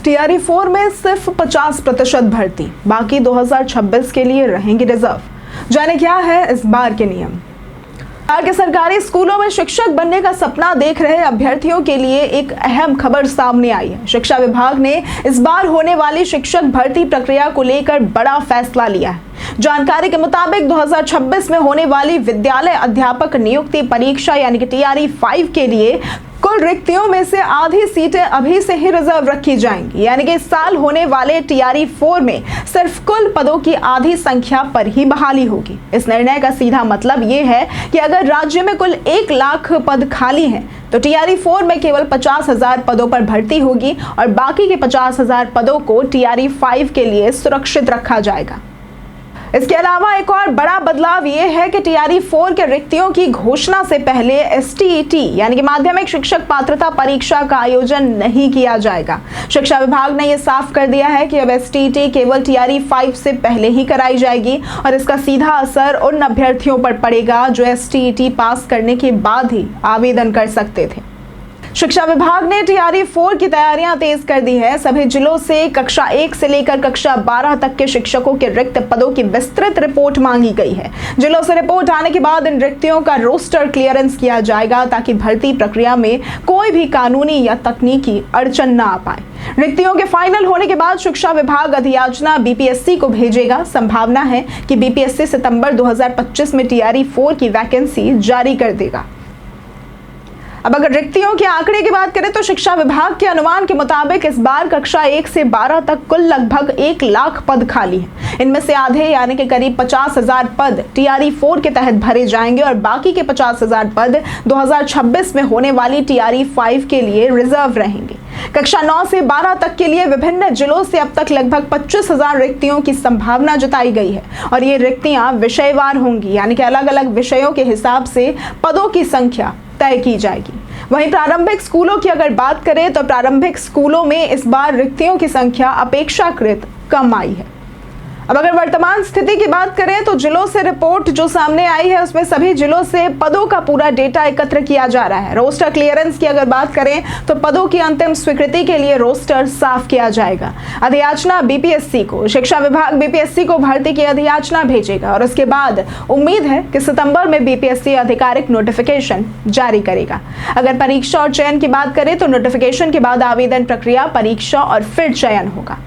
TRE 4 में सिर्फ 50% भर्ती, बाकी 2026 के लिए रहेंगी रिजर्व। जाने क्या है इस बार के नियम। बिहार के सरकारी स्कूलों में शिक्षक बनने का सपना देख रहे अभ्यर्थियों के लिए एक अहम खबर सामने आई है। शिक्षा विभाग ने इस बार होने वाली शिक्षक भर्ती प्रक्रिया को लेकर बड़ा फैसला लिया है। जानकारी के मुताबिक 2026 में होने वाली विद्यालय अध्यापक नियुक्ति परीक्षा यानी कि टीआरई 5 के लिए कुल रिक्तियों में से आधी सीटें अभी से ही रिजर्व रखी जाएंगी, यानी कि इस साल होने वाले टीआरई 4 में सिर्फ कुल पदों की आधी संख्या पर ही बहाली होगी। इस निर्णय का सीधा मतलब ये है कि अगर राज्य में कुल 1 लाख पद खाली हैं तो टीआरई 4 में केवल 50,000 पदों पर भर्ती होगी और बाकी के 50,000 पदों को टीआरई 5 के लिए सुरक्षित रखा जाएगा। इसके अलावा एक और बड़ा बदलाव ये है कि टीआरई 4 के रिक्तियों की घोषणा से पहले एसटीईटी यानी कि माध्यमिक शिक्षक पात्रता परीक्षा का आयोजन नहीं किया जाएगा। शिक्षा विभाग ने यह साफ कर दिया है कि अब एसटीईटी केवल टीआरई 5 से पहले ही कराई जाएगी और इसका सीधा असर उन अभ्यर्थियों पर पड़ेगा जो एसटीईटी पास करने के बाद ही आवेदन कर सकते थे। शिक्षा विभाग ने टीआरई 4 की तैयारियां तेज कर दी है। सभी जिलों से कक्षा 1 से लेकर कक्षा 12 तक के शिक्षकों के रिक्त पदों की विस्तृत रिपोर्ट मांगी गई है। जिलों से रिपोर्ट आने के बाद इन रिक्तियों का रोस्टर क्लियरेंस किया जाएगा ताकि भर्ती प्रक्रिया में कोई भी कानूनी या तकनीकी अड़चन न आ पाए। रिक्तियों के फाइनल होने के बाद शिक्षा विभाग अधियाचना बीपीएससी को भेजेगा। संभावना है कि बीपीएससी सितंबर 2025 में टीआरई 4 की वैकेंसी जारी कर देगा। अब अगर रिक्तियों के आंकड़े की बात करें तो शिक्षा विभाग के अनुमान के मुताबिक इस बार कक्षा 1 से 12 तक कुल लगभग 1 लाख पद खाली हैं। इनमें से आधे यानी कि करीब 50,000 पद टीआरई 4 के तहत भरे जाएंगे और बाकी के 50,000 पद 2026 में होने वाली टीआरई 5 के लिए रिजर्व रहेंगे। कक्षा 9 से 12 तक के लिए विभिन्न जिलों से अब तक लगभग 25,000 रिक्तियों की संभावना जताई गई है और ये रिक्तियां विषयवार होंगी, यानी कि अलग अलग विषयों के हिसाब से पदों की संख्या तय की जाएगी। वहीं प्रारंभिक स्कूलों की अगर बात करें तो प्रारंभिक स्कूलों में इस बार रिक्तियों की संख्या अपेक्षाकृत कम आई है। अब अगर वर्तमान स्थिति की बात करें तो जिलों से रिपोर्ट जो सामने आई है उसमें सभी जिलों से पदों का पूरा डेटा एकत्र किया जा रहा है। रोस्टर क्लियरेंस की अगर बात करें तो पदों की अंतिम स्वीकृति के लिए रोस्टर साफ किया जाएगा। अधियाचना बीपीएससी को, शिक्षा विभाग बीपीएससी को भर्ती की अधियाचना भेजेगा और उसके बाद उम्मीद है कि सितंबर में बीपीएससी आधिकारिक नोटिफिकेशन जारी करेगा। अगर परीक्षा और चयन की बात करें तो नोटिफिकेशन के बाद आवेदन प्रक्रिया, परीक्षा और फिर चयन होगा।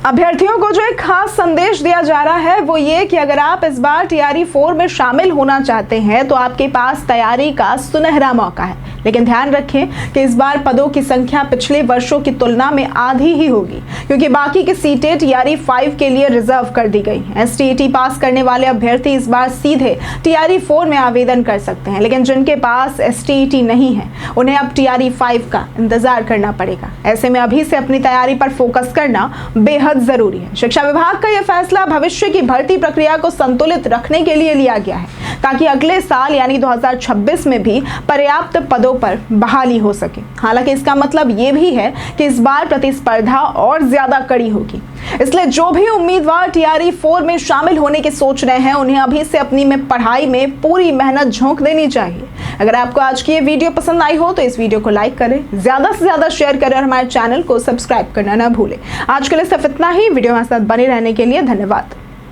अभ्यर्थियों को जो एक खास संदेश दिया जा रहा है वो ये कि अगर आप इस बार टीआरई 4 में शामिल होना चाहते हैं तो आपके पास तैयारी का सुनहरा मौका है, लेकिन ध्यान रखें कि इस बार पदों की संख्या पिछले वर्षों की तुलना में आधी ही होगी क्योंकि बाकी की सीटें टीआरई 5 के लिए रिजर्व कर दी गई हैं। एसटीईटी पास करने वाले अभ्यर्थी इस बार सीधे टीआरई 4 में आवेदन कर सकते हैं, लेकिन जिनके पास एसटीईटी नहीं है उन्हें अब टीआरई 5 का इंतजार करना पड़ेगा। ऐसे में अभी से अपनी तैयारी पर फोकस करना बेहद जरूरी है। शिक्षा विभाग का यह फैसला भविष्य की भर्ती प्रक्रिया को संतुलित रखने के लिए लिया गया है ताकि अगले साल यानी 2026 में भी पर्याप्त पदों पर बहाली हो सके। हालांकि इसका मतलब ये भी है कि इस बार प्रतिस्पर्धा और ज्यादा कड़ी होगी, इसलिए जो भी उम्मीदवार टीआरई 4 में शामिल होने की सोच रहे हैं उन्हें अभी से अपनी पढ़ाई में पूरी मेहनत झोंक देनी चाहिए। अगर आपको आज की ये वीडियो पसंद आई हो तो इस वीडियो को लाइक करें, ज्यादा से ज्यादा शेयर करें और हमारे चैनल को सब्सक्राइब करना ना भूलें। आज के लिए सिर्फ इतना ही। वीडियो हमारे साथ बने रहने के लिए धन्यवाद।